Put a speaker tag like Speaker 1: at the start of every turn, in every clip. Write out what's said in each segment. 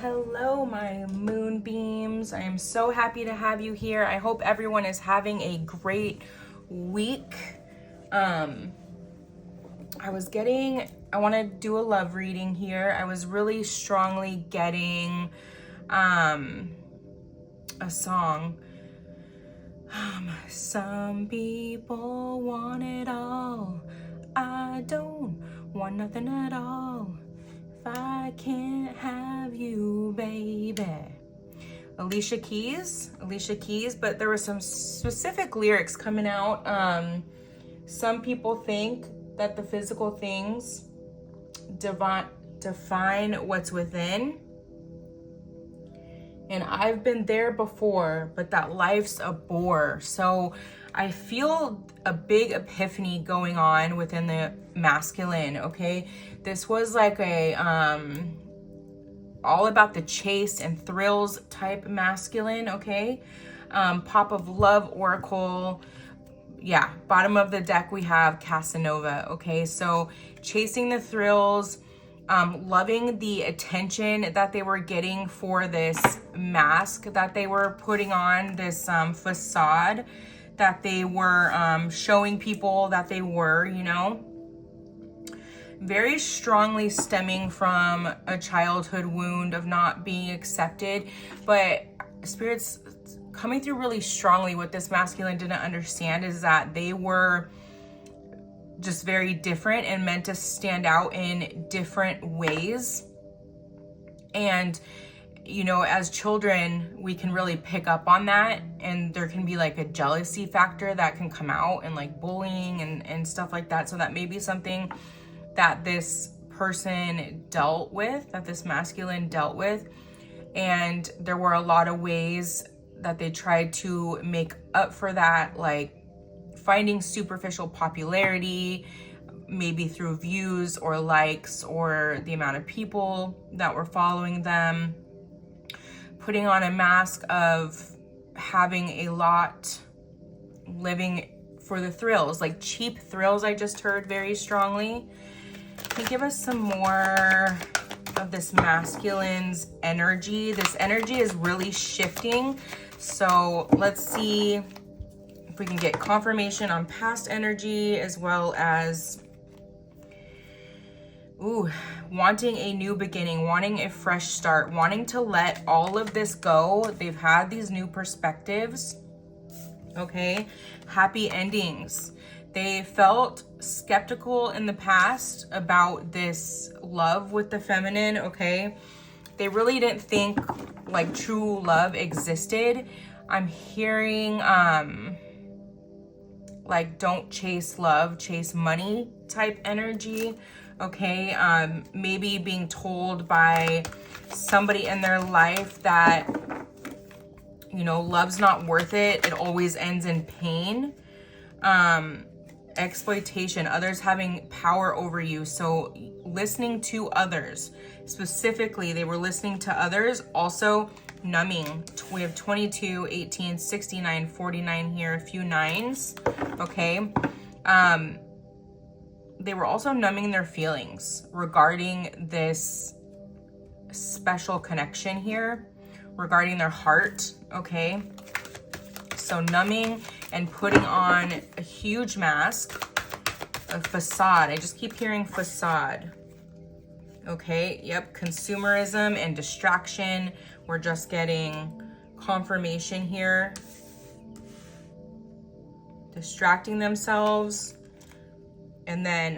Speaker 1: Hello, my moonbeams. I am so happy to have you here. I hope everyone is having a great week. I want to do a love reading here. I was really strongly getting a song. Some people want it all. I don't want nothing at all. If I can't have you, baby. Alicia Keys, but there were some specific lyrics coming out. Some people think that the physical things define what's within. And I've been there before, but that life's a bore. So I feel a big epiphany going on within the masculine, okay? This was like a all about the chase and thrills type masculine, okay? Pop of Love Oracle. Yeah, bottom of the deck we have Casanova, okay? So chasing the thrills, loving the attention that they were getting for this mask that they were putting on, this facade that they were showing people that they were, you know, very strongly stemming from a childhood wound of not being accepted. But Spirit's coming through really strongly. What this masculine didn't understand is that they were just very different and meant to stand out in different ways. And, you know, as children, we can really pick up on that. And there can be like a jealousy factor that can come out, and like bullying and stuff like that. So that may be something that this person dealt with, that this masculine dealt with. And there were a lot of ways that they tried to make up for that, like finding superficial popularity, maybe through views or likes or the amount of people that were following them, putting on a mask of having a lot, living for the thrills, like cheap thrills. I just heard very strongly. Can you give us some more of this masculine's energy? This energy is really shifting. So let's see if we can get confirmation on past energy, as well as wanting a new beginning, wanting a fresh start, wanting to let all of this go. They've had these new perspectives, okay? Happy endings. They felt skeptical in the past about this love with the feminine, okay? They really didn't think like true love existed. I'm hearing like don't chase love, chase money type energy, okay? Maybe being told by somebody in their life that, you know, love's not worth it. It always ends in pain. Exploitation, others having power over you. So listening to others, specifically, they were listening to others. Also numbing. We have 22, 18, 69, 49 here, a few nines, okay? They were also numbing their feelings regarding this special connection here, regarding their heart, okay? So numbing and putting on a huge mask, a facade. I just keep hearing facade. Okay, yep, consumerism and distraction. We're just getting confirmation here. Distracting themselves. And then,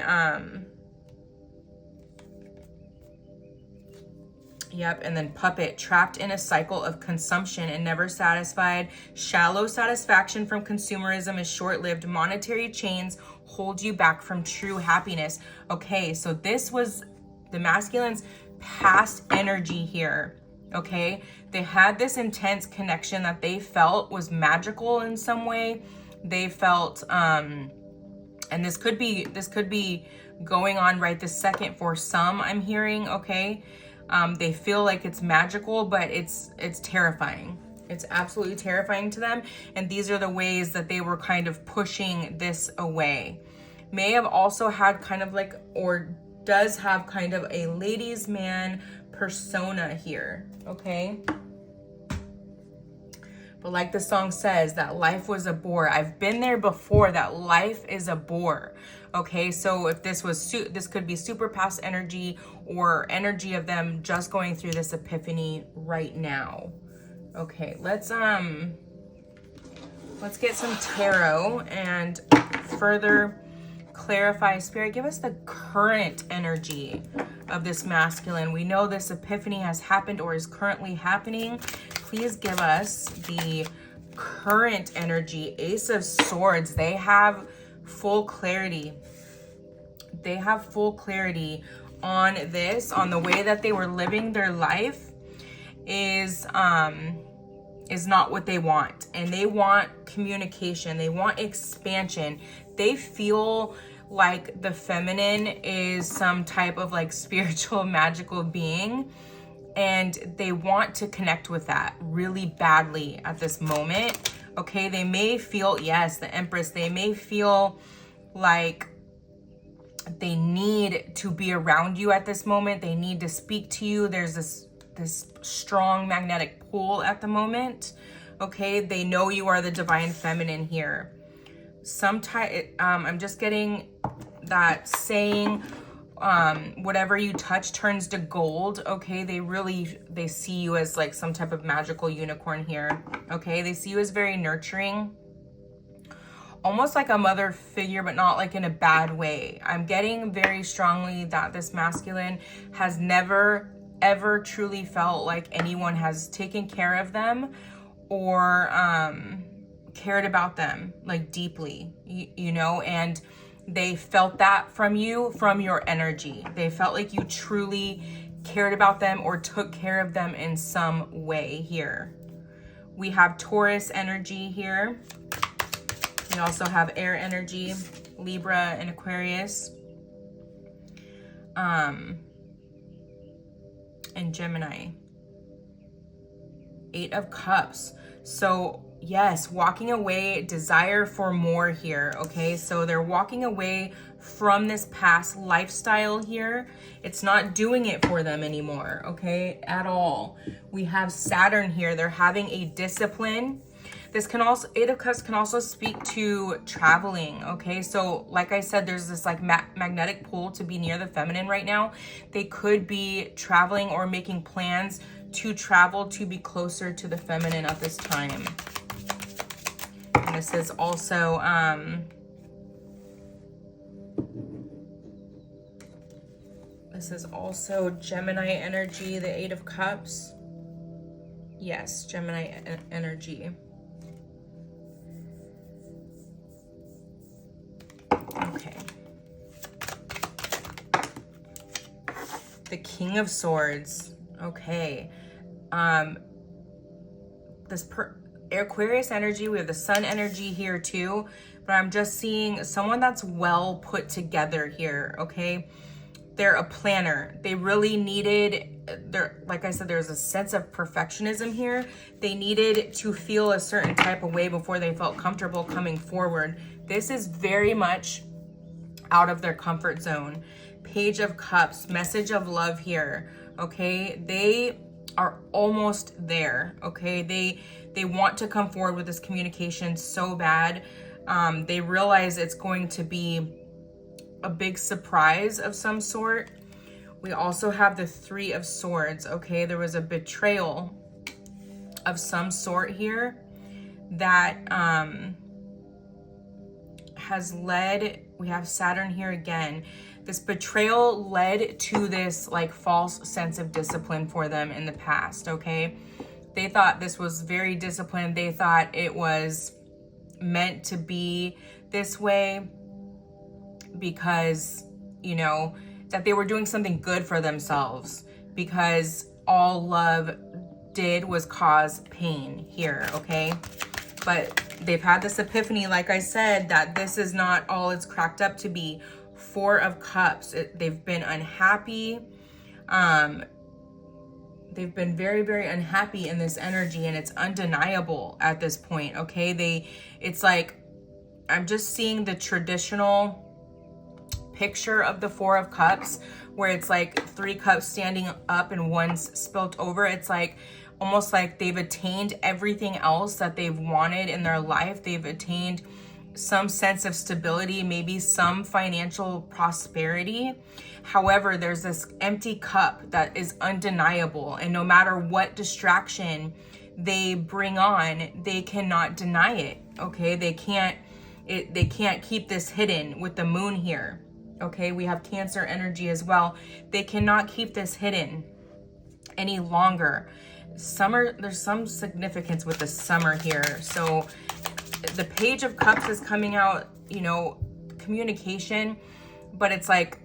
Speaker 1: yep, and then puppet, trapped in a cycle of consumption and never satisfied. Shallow satisfaction from consumerism is short-lived. Monetary chains hold you back from true happiness. Okay, so this was the masculine's past energy here, okay? They had this intense connection that they felt was magical in some way. They felt, and this could be going on right this second for some, I'm hearing, okay? They feel like it's magical, but it's terrifying. It's absolutely terrifying to them. And these are the ways that they were kind of pushing this away. May have also had kind of like, or does have kind of a ladies' man persona here, okay? But like the song says, that life was a bore. I've been there before, that life is a bore. Okay, so if this was, this could be super past energy or energy of them just going through this epiphany right now. Okay, let's get some tarot and further clarify. Spirit, give us the current energy of this masculine. We know this epiphany has happened or is currently happening. Please give us the current energy. Ace of Swords. They have full clarity. They have full clarity on this, on the way that they were living their life is not what they want. And they want communication. They want expansion. They feel like the feminine is some type of like spiritual magical being, and they want to connect with that really badly at this moment. Okay, they may feel, yes, the Empress, they may feel like they need to be around you at this moment. They need to speak to you. There's this strong magnetic pull at the moment. Okay, they know you are the divine feminine here. I'm just getting that saying, whatever you touch turns to gold. Okay, they see you as like some type of magical unicorn here. Okay, they see you as very nurturing, almost like a mother figure, but not like in a bad way. I'm getting very strongly that this masculine has never ever truly felt like anyone has taken care of them or cared about them like deeply, you know, and they felt that from you, from your energy. They felt like you truly cared about them or took care of them in some way here. We have Taurus energy here. We also have air energy, Libra and Aquarius, and Gemini. 8 of Cups. So yes, walking away, desire for more here, okay? So they're walking away from this past lifestyle here. It's not doing it for them anymore, okay, at all. We have Saturn here. They're having a discipline. This can also, 8 of Cups can also speak to traveling, okay? So like I said, there's this like magnetic pull to be near the feminine right now. They could be traveling or making plans to travel to be closer to the feminine at this time. And this is also, Gemini energy, the 8 of Cups. Yes, Gemini energy. Okay. The King of Swords. Okay. Aquarius energy, we have the Sun energy here too, but I'm just seeing someone that's well put together here, okay? They're a planner. They really needed, like I said, there's a sense of perfectionism here. They needed to feel a certain type of way before they felt comfortable coming forward. This is very much out of their comfort zone. Page of Cups, message of love here, okay? They are almost there, okay? They want to come forward with this communication so bad. They realize it's going to be a big surprise of some sort. We also have the 3 of Swords, okay? There was a betrayal of some sort here that has led, we have Saturn here again. This betrayal led to this like false sense of discipline for them in the past, okay? They thought this was very disciplined. They thought it was meant to be this way because, you know, that they were doing something good for themselves, because all love did was cause pain here, okay? But they've had this epiphany, like I said, that this is not all it's cracked up to be Four of Cups. They've been unhappy. They've been very, very unhappy in this energy, and it's undeniable at this point, okay? It's like, I'm just seeing the traditional picture of the Four of Cups, where it's like 3 cups standing up and one's spilt over. It's like almost like they've attained everything else that they've wanted in their life. They've attained some sense of stability, maybe some financial prosperity. However, there's this empty cup that is undeniable, and no matter what distraction they bring on, they cannot deny it, okay? They can't keep this hidden with the moon here, okay? We have Cancer energy as well. They cannot keep this hidden any longer. Summer, there's some significance with the summer here. So the Page of Cups is coming out, you know, communication, but it's like,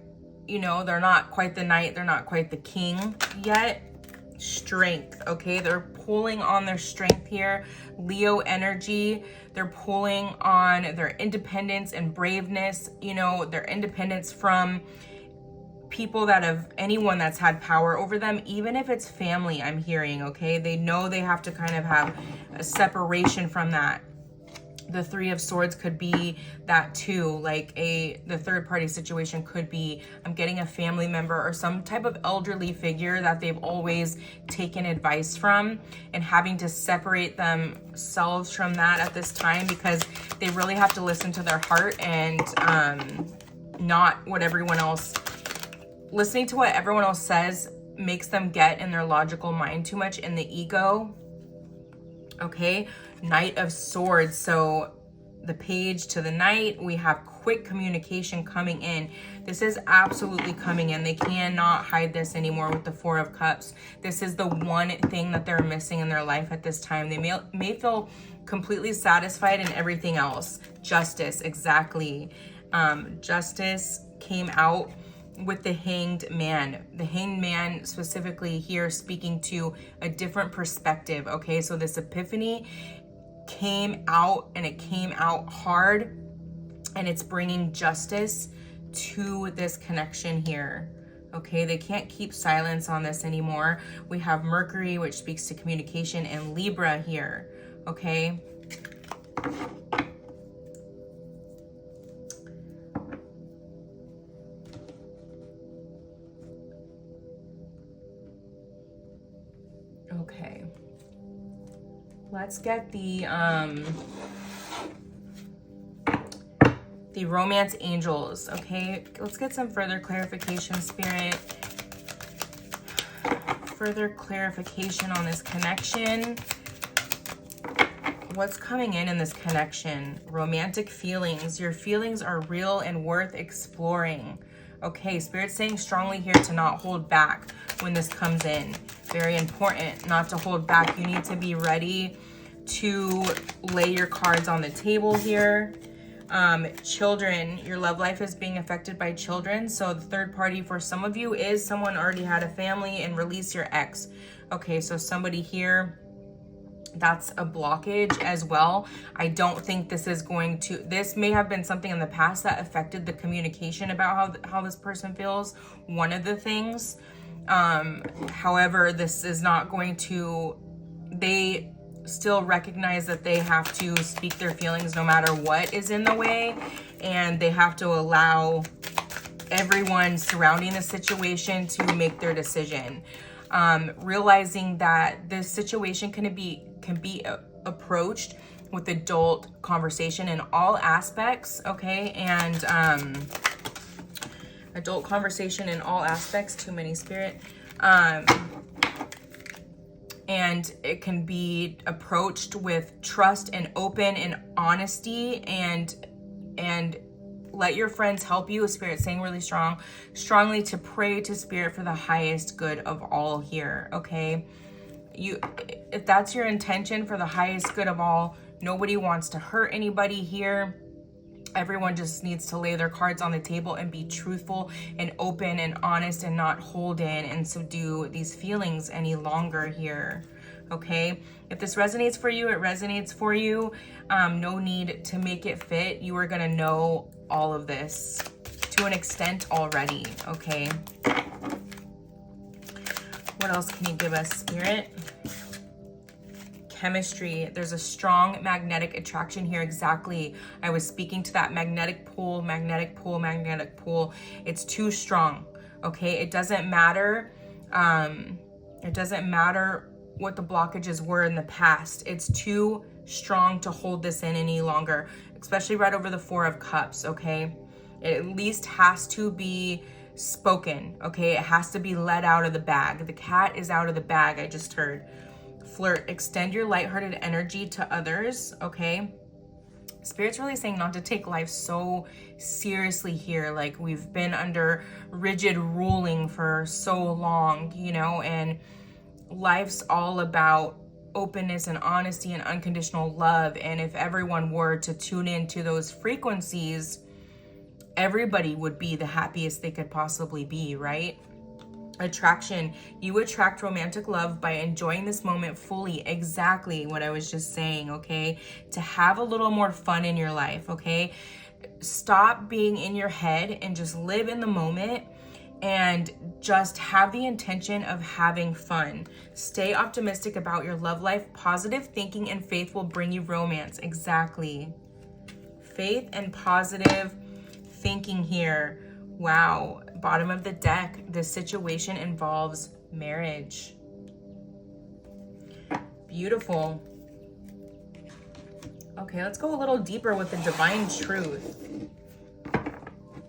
Speaker 1: you know, they're not quite the Knight, they're not quite the King yet. Strength, okay? They're pulling on their strength here. Leo energy, they're pulling on their independence and braveness, you know, their independence from people that have, anyone that's had power over them, even if it's family, I'm hearing, okay? They know they have to kind of have a separation from that. The Three of Swords could be that too, like the third party situation could be, I'm getting a family member or some type of elderly figure that they've always taken advice from, and having to separate themselves from that at this time, because they really have to listen to their heart and not what everyone else, listening to what everyone else says makes them get in their logical mind too much, in the ego. Okay, Knight of Swords. So the Page to the Knight, we have quick communication coming in. This is absolutely coming in. They cannot hide this anymore with the Four of Cups. This is the one thing that they're missing in their life at this time. They may feel completely satisfied in everything else. Justice, exactly. Justice came out with the Hanged Man. The Hanged Man specifically here speaking to a different perspective, okay? So this epiphany came out, and it came out hard, and it's bringing justice to this connection here, okay? They can't keep silence on this anymore. We have Mercury, which speaks to communication, and Libra here, okay? Okay, let's get the Romance Angels, okay? Let's get some further clarification, Spirit. Further clarification on this connection. What's coming in this connection? Romantic feelings. Your feelings are real and worth exploring. Okay, Spirit's saying strongly here to not hold back when this comes in. Very important not to hold back. You need to be ready to lay your cards on the table here. Children, your love life is being affected by children. So the third party for some of you is someone already had a family, and release your ex. Okay, so somebody here, that's a blockage as well. I don't think this is going to, this may have been something in the past that affected the communication about how this person feels. One of the things, however, this is not going to, they still recognize that they have to speak their feelings no matter what is in the way, and they have to allow everyone surrounding the situation to make their decision. Realizing that this situation can be approached with adult conversation in all aspects, okay? And adult conversation in all aspects, too many, Spirit. And it can be approached with trust and open and honesty, and let your friends help you. Spirit saying really strongly to pray to Spirit for the highest good of all here, okay? If that's your intention, for the highest good of all, nobody wants to hurt anybody here. Everyone just needs to lay their cards on the table and be truthful and open and honest, and not hold in and subdue these feelings any longer here, okay? If this resonates for you, it resonates for you. No need to make it fit. You are gonna know all of this to an extent already, okay? What else can you give us, Spirit? Chemistry. There's a strong magnetic attraction here. Exactly. I was speaking to that magnetic pull, magnetic pull, magnetic pull. It's too strong, okay? It doesn't matter. It doesn't matter what the blockages were in the past. It's too strong to hold this in any longer, especially right over the Four of Cups, okay? It at least has to be spoken, okay? It has to be let out of the bag. The cat is out of the bag, I just heard. Flirt, extend your lighthearted energy to others, okay? Spirit's really saying not to take life so seriously here. Like, we've been under rigid ruling for so long, you know, and life's all about openness and honesty and unconditional love. And if everyone were to tune into those frequencies, everybody would be the happiest they could possibly be, right? Attraction. You attract romantic love by enjoying this moment fully. Exactly what I was just saying, okay? To have a little more fun in your life, okay? Stop being in your head and just live in the moment and just have the intention of having fun. Stay optimistic about your love life. Positive thinking and faith will bring you romance. Exactly. Faith and positive thinking here. Wow. Bottom of the deck, this situation involves marriage. Beautiful. Okay, let's go a little deeper with the divine truth.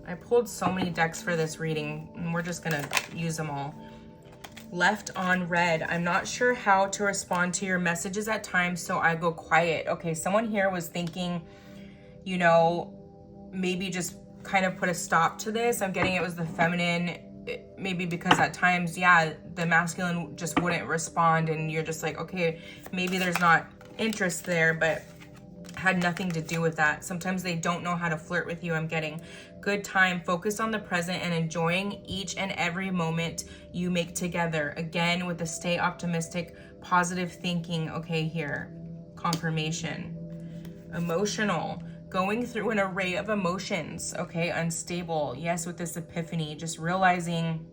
Speaker 1: I pulled so many decks for this reading, and we're just gonna use them all. Left on red. I'm not sure how to respond to your messages at times, so I go quiet. Okay, someone here was thinking, you know, maybe just kind of put a stop to this. I'm getting it was the feminine, maybe because at times, yeah, the masculine just wouldn't respond, and you're just like, okay, maybe there's not interest there, but had nothing to do with that. Sometimes they don't know how to flirt with you. I'm getting good time, focus on the present and enjoying each and every moment you make together. Again, with the stay optimistic, positive thinking, okay, here, confirmation. Emotional. Going through an array of emotions, okay, unstable. Yes, with this epiphany, just realizing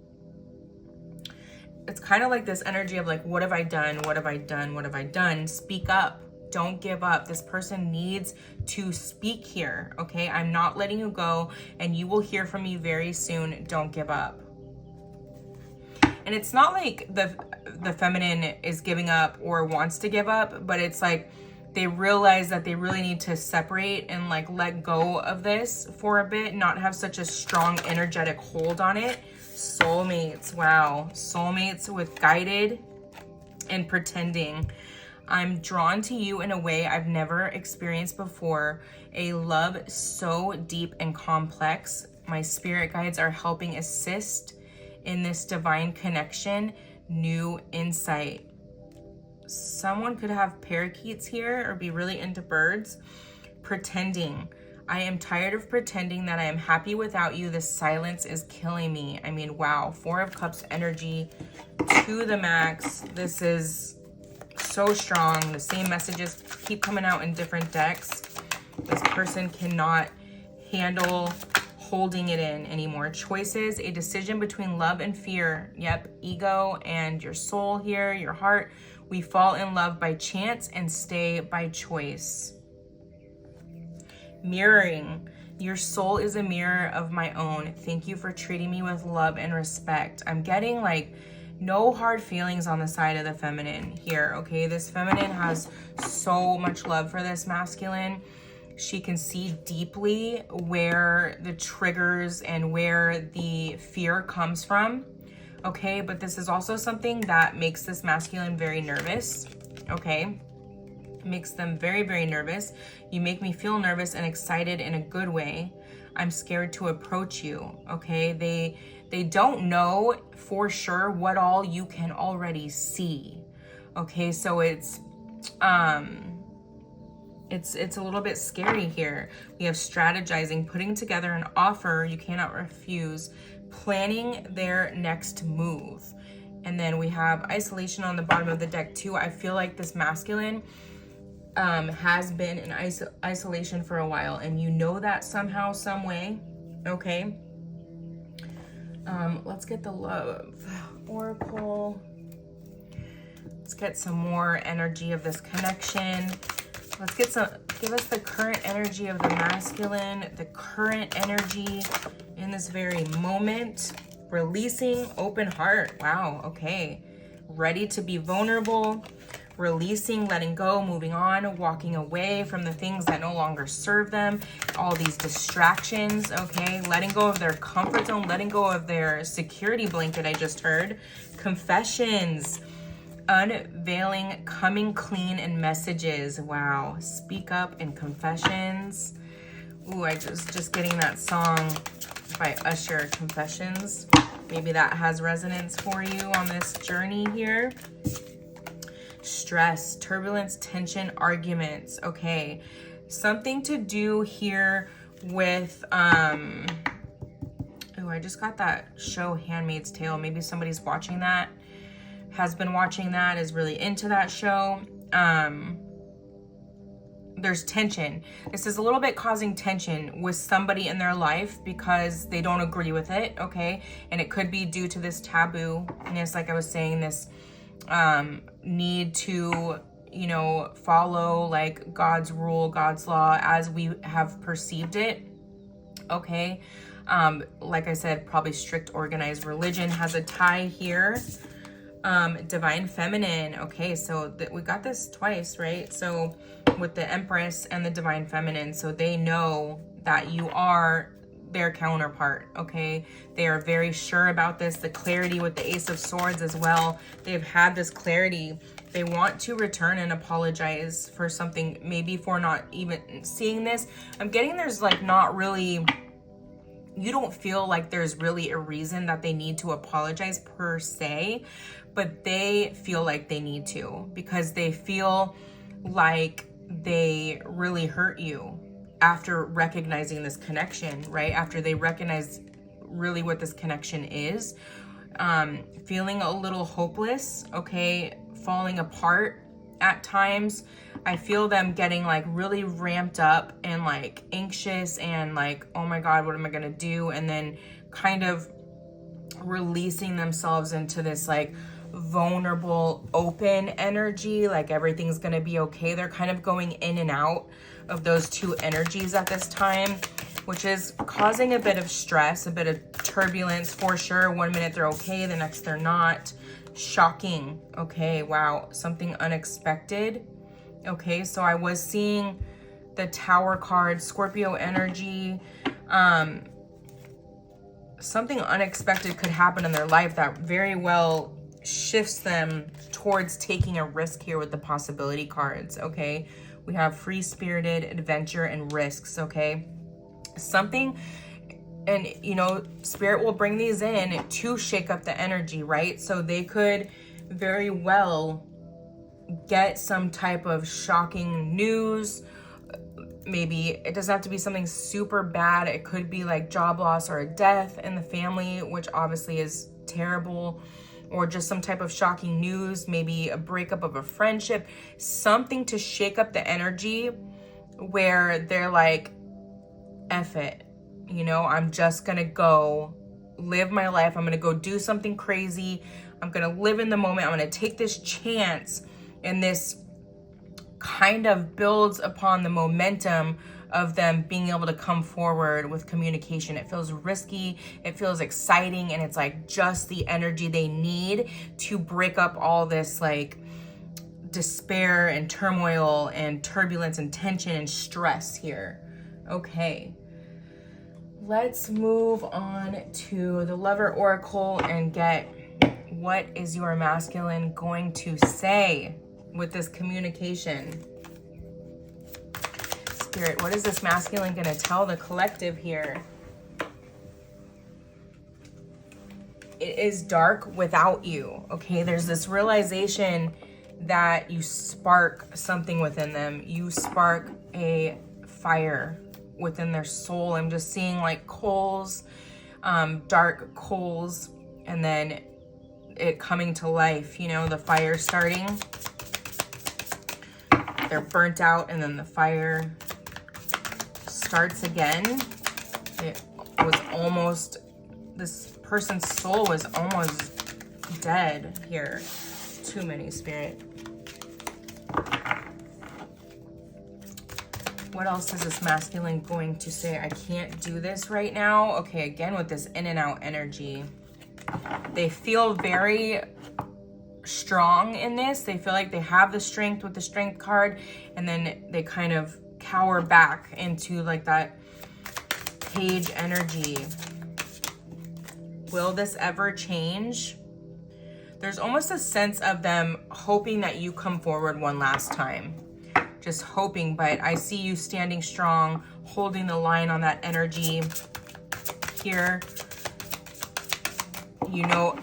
Speaker 1: it's kind of like this energy of like, what have I done? What have I done? What have I done? Speak up. Don't give up. This person needs to speak here, okay? I'm not letting you go, and you will hear from me very soon. Don't give up. And it's not like the feminine is giving up or wants to give up, but it's like, they realize that they really need to separate and like let go of this for a bit, not have such a strong energetic hold on it. Soulmates, wow. Soulmates with guided and pretending. I'm drawn to you in a way I've never experienced before. A love so deep and complex. My spirit guides are helping assist in this divine connection. New insight. Someone could have parakeets here or be really into birds. Pretending. I am tired of pretending that I am happy without you. This silence is killing me. I mean, wow. Four of Cups energy to the max. This is so strong. The same messages keep coming out in different decks. This person cannot handle holding it in anymore. Choices, a decision between love and fear. Yep, ego and your soul here, your heart. We fall in love by chance and stay by choice. Mirroring. Your soul is a mirror of my own. Thank you for treating me with love and respect. I'm getting like no hard feelings on the side of the feminine here, okay? This feminine has so much love for this masculine. She can see deeply where the triggers and where the fear comes from. Okay, but this is also something that makes this masculine very nervous, okay? Makes them very, very nervous. You make me feel nervous and excited in a good way. I'm scared to approach you, okay? They don't know for sure what all you can already see, okay? So it's a little bit scary here. We have strategizing, putting together an offer you cannot refuse, planning their next move. And then we have isolation on the bottom of the deck too. I feel like this masculine has been in isolation for a while, and you know that somehow, some way, okay? Let's get the love oracle. Let's get some more energy of this connection. Let's get some, give us the current energy of the masculine, the current energy in this very moment. Releasing, open heart. Wow, okay. Ready to be vulnerable, releasing, letting go, moving on, walking away from the things that no longer serve them, all these distractions, okay? Letting go of their comfort zone, letting go of their security blanket, I just heard. Confessions, unveiling, coming clean in messages. Wow, speak up in confessions. Ooh, I just getting that song by Usher, Confessions. Maybe that has resonance for you on this journey here. Stress, turbulence, tension, arguments. Okay, something to do here with, oh, I just got that show Handmaid's Tale. Maybe somebody's watching that, has been watching that, is really into that show. There's tension. This is a little bit causing tension with somebody in their life because they don't agree with it, okay? And it could be due to this taboo-ness, like I was saying, this need to, you know, follow like God's rule, God's law as we have perceived it, okay? Like I said, probably strict organized religion has a tie here. Divine feminine. Okay, so we got this twice, right? So with the Empress and the divine feminine, so they know that you are their counterpart, okay? They are very sure about this. The clarity with the Ace of Swords as well. They've had this clarity. They want to return and apologize for something, maybe for not even seeing this. I'm getting there's like not really, you don't feel like there's really a reason that they need to apologize per se, but they feel like they need to because they feel like they really hurt you after recognizing this connection, right? After they recognize really what this connection is, feeling a little hopeless, okay, falling apart at times. I feel them getting like really ramped up and like anxious and like, oh my God, what am I gonna do? And then kind of releasing themselves into this like vulnerable, open energy, like everything's gonna be okay. They're kind of going in and out of those two energies at this time, which is causing a bit of stress, a bit of turbulence for sure. 1 minute they're okay, the next they're not. Shocking. Okay, wow, something unexpected. Okay, so I was seeing the Tower card, Scorpio energy. Something unexpected could happen in their life that very well shifts them towards taking a risk here with the possibility cards, okay? We have free-spirited, adventure, and risks, okay? Something, and you know, Spirit will bring these in to shake up the energy, right? So they could very well get some type of shocking news. Maybe it doesn't have to be something super bad. It could be like job loss or a death in the family, which obviously is terrible, or just some type of shocking news, maybe a breakup of a friendship, something to shake up the energy where they're like, F it, you know, I'm just gonna go live my life. I'm gonna go do something crazy. I'm gonna live in the moment. I'm gonna take this chance, and this kind of builds upon the momentum of them being able to come forward with communication. It feels risky, it feels exciting, and it's like just the energy they need to break up all this like despair and turmoil and turbulence and tension and stress here. Okay, let's move on to the Lover Oracle and get what is your masculine going to say with this communication. Spirit, what is this masculine gonna tell the collective here? It is dark without you, okay? There's this realization that you spark something within them. You spark a fire within their soul. I'm just seeing like coals, dark coals, and then it coming to life, you know, the fire starting. They're burnt out and then the fire starts again. It was almost, this person's soul was almost dead here. Too many, Spirit. What else is this masculine going to say? I can't do this right now. Okay, again with this in and out energy. They feel very strong in this. They feel like they have the strength with the strength card, and then they kind of cower back into like that page energy. Will this ever change? There's almost a sense of them hoping that you come forward one last time. Just hoping, but I see you standing strong, holding the line on that energy here. You know,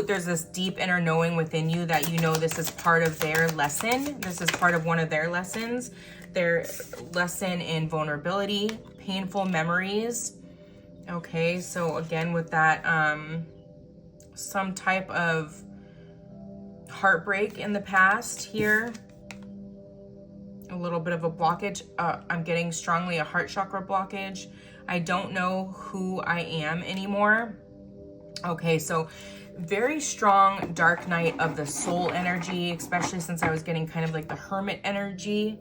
Speaker 1: there's this deep inner knowing within you that you know this is part of their lesson. This is part of one of their lessons. Their lesson in vulnerability, painful memories. Okay, so again with that, some type of heartbreak in the past here. A little bit of a blockage. I'm getting strongly a heart chakra blockage. I don't know who I am anymore. Okay, so very strong dark night of the soul energy, especially since I was getting kind of like the hermit energy.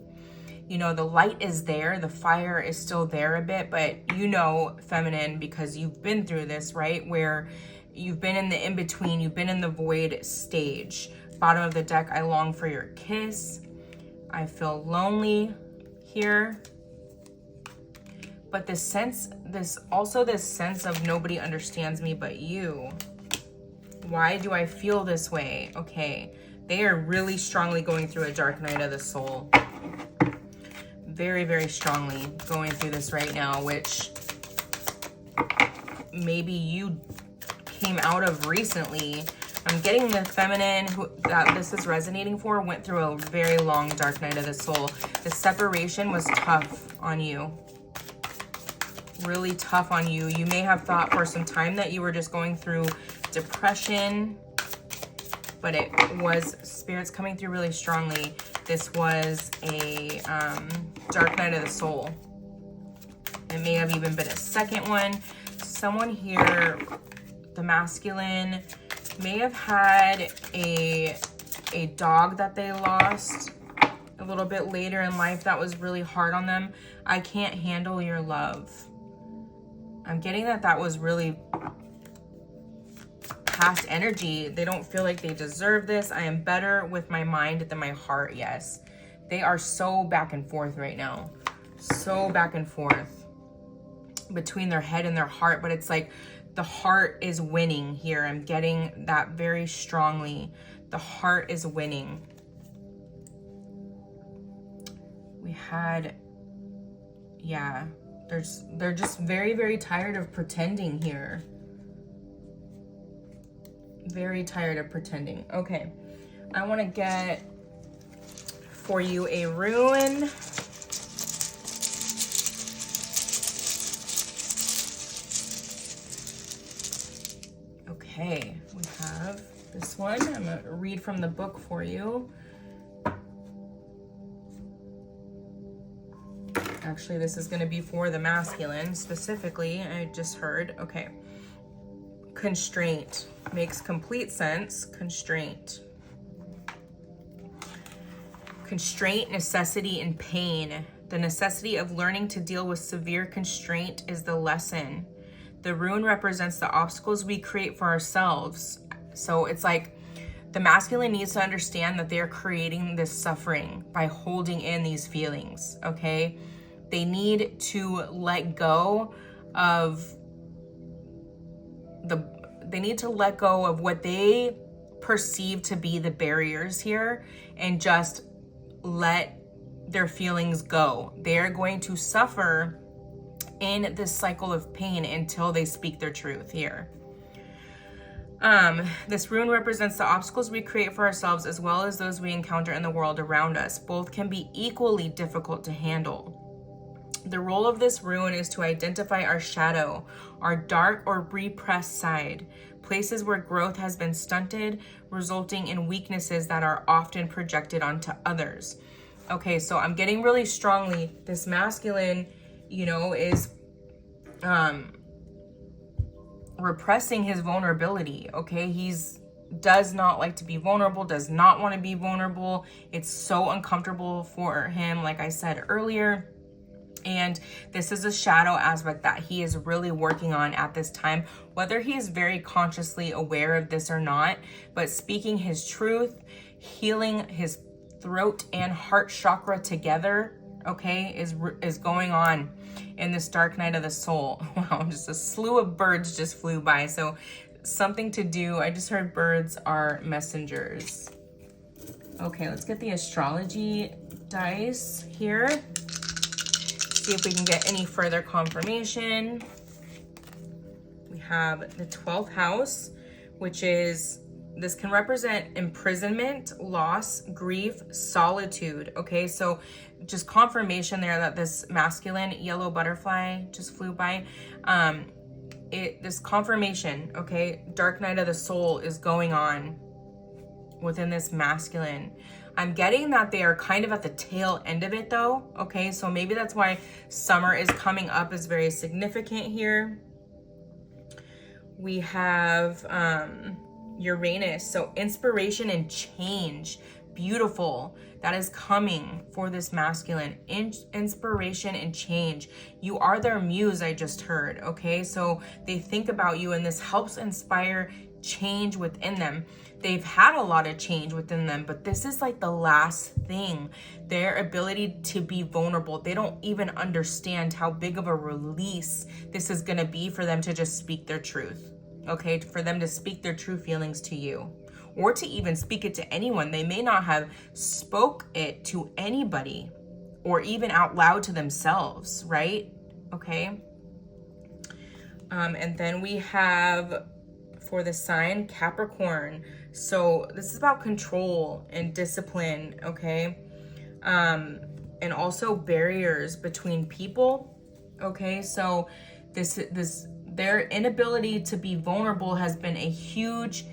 Speaker 1: You know, the light is there, the fire is still there a bit, but you know, feminine, because you've been through this, right? Where you've been in the in-between, you've been in the void stage. Bottom of the deck, I long for your kiss. I feel lonely here. But this sense of nobody understands me but you. Why do I feel this way? Okay, they are really strongly going through a dark night of the soul. Very, very strongly going through this right now, which maybe you came out of recently. I'm getting the feminine that this is resonating for went through a very long dark night of the soul. The separation was tough on you. Really tough on you. You may have thought for some time that you were just going through depression, but it was Spirit's coming through really strongly. This was a dark night of the soul. It may have even been a second one. Someone here, the masculine, may have had a dog that they lost a little bit later in life that was really hard on them. I can't handle your love. I'm getting that was really past energy. They don't feel like they deserve this. I am better with my mind than my heart. Yes. They are so back and forth right now. So back and forth between their head and their heart, but it's like the heart is winning here. I'm getting that very strongly. The heart is winning. We had, yeah, they're just very, very tired of pretending here. Very tired of pretending. Okay, I want to get for you a rune. Okay, we have this one. I'm going to read from the book for you. Actually, this is going to be for the masculine specifically. I just heard. Okay. Constraint. Makes complete sense. Constraint. Constraint, necessity, and pain. The necessity of learning to deal with severe constraint is the lesson. The rune represents the obstacles we create for ourselves. So it's like the masculine needs to understand that they're creating this suffering by holding in these feelings, okay? They need to let go of what they perceive to be the barriers here and just let their feelings go. They're going to suffer in this cycle of pain until they speak their truth here. This rune represents the obstacles we create for ourselves as well as those we encounter in the world around us. Both can be equally difficult to handle. The role of this rune is to identify our shadow, our dark or repressed side, places where growth has been stunted, resulting in weaknesses that are often projected onto others. Okay, so I'm getting really strongly, this masculine, you know, is repressing his vulnerability, okay? Does not like to be vulnerable, does not want to be vulnerable. It's so uncomfortable for him, like I said earlier. And this is a shadow aspect that he is really working on at this time, whether he is very consciously aware of this or not. But speaking his truth, healing his throat and heart chakra together, okay, is going on in this dark night of the soul. Wow, just a slew of birds just flew by. So something to do. I just heard birds are messengers. Okay, let's get the astrology dice here. See if we can get any further confirmation. We have the 12th house, which is, this can represent imprisonment, loss, grief, solitude. Okay, so just confirmation there that this masculine yellow butterfly just flew by. This confirmation, okay, dark night of the soul is going on within this masculine. I'm getting that they are kind of at the tail end of it though, okay? So maybe that's why summer is coming up is very significant here. We have Uranus, so inspiration and change. Beautiful. That is coming for this masculine. Inspiration and change. You are their muse, I just heard, okay? So they think about you and this helps inspire change within them. They've had a lot of change within them, but this is like the last thing. Their ability to be vulnerable. They don't even understand how big of a release this is gonna be for them to just speak their truth, okay? For them to speak their true feelings to you, or to even speak it to anyone. They may not have spoke it to anybody or even out loud to themselves, right? Okay. And then we have for the sign Capricorn. So this is about control and discipline, okay? And also barriers between people, okay? So their inability to be vulnerable has been a huge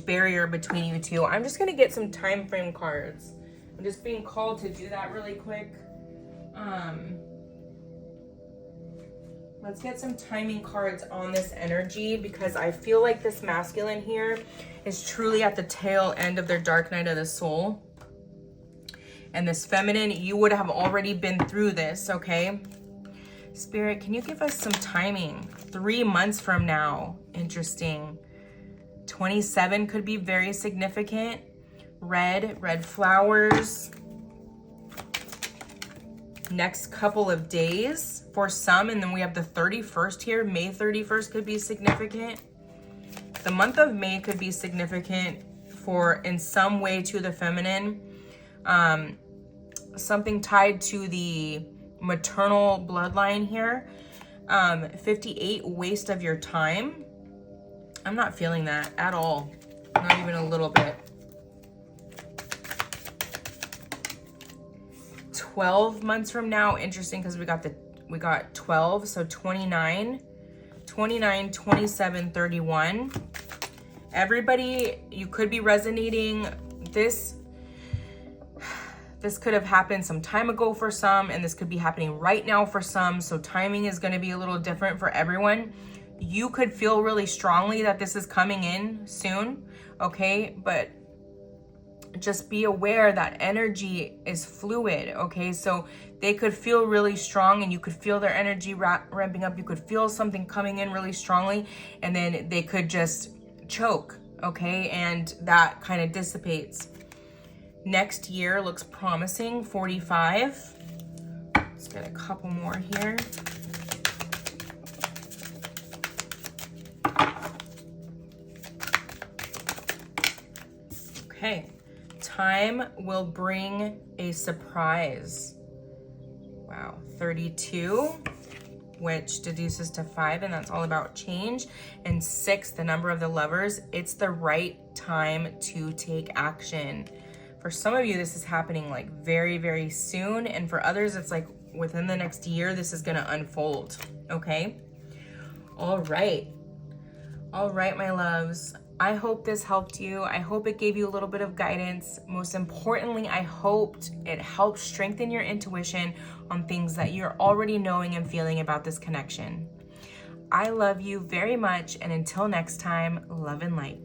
Speaker 1: barrier between you two. I'm just gonna get some time frame cards. I'm just being called to do that really quick. Let's get some timing cards on this energy, because I feel like this masculine here is truly at the tail end of their dark night of the soul. And this feminine, you would have already been through this, okay? Spirit, can you give us some timing? 3 months from now. Interesting. 27 could be very significant. Red flowers. Next couple of days for some, and then we have the 31st here. May 31st could be significant. The month of May could be significant for, in some way, to the feminine. Something tied to the maternal bloodline here. 58, waste of your time. I'm not feeling that at all. Not even a little bit. 12 months from now, interesting, because we got 12, so 29, 27, 31. Everybody, you could be resonating this could have happened some time ago for some, and this could be happening right now for some, so timing is going to be a little different for everyone. You could feel really strongly that this is coming in soon, okay? But just be aware that energy is fluid, okay? So they could feel really strong and you could feel their energy ramping up. You could feel something coming in really strongly, and then they could just choke, okay? And that kind of dissipates. Next year looks promising, 45. Let's get a couple more here. Okay. Time will bring a surprise. Wow, 32, which deduces to 5, and that's all about change. And 6, the number of the lovers, it's the right time to take action. For some of you, this is happening like very, very soon. And for others, it's like within the next year, this is gonna unfold, okay? All right, my loves. I hope this helped you. I hope it gave you a little bit of guidance. Most importantly, I hoped it helped strengthen your intuition, on things that you're already knowing and feeling about this connection. I love you very much, and until next time, love and light.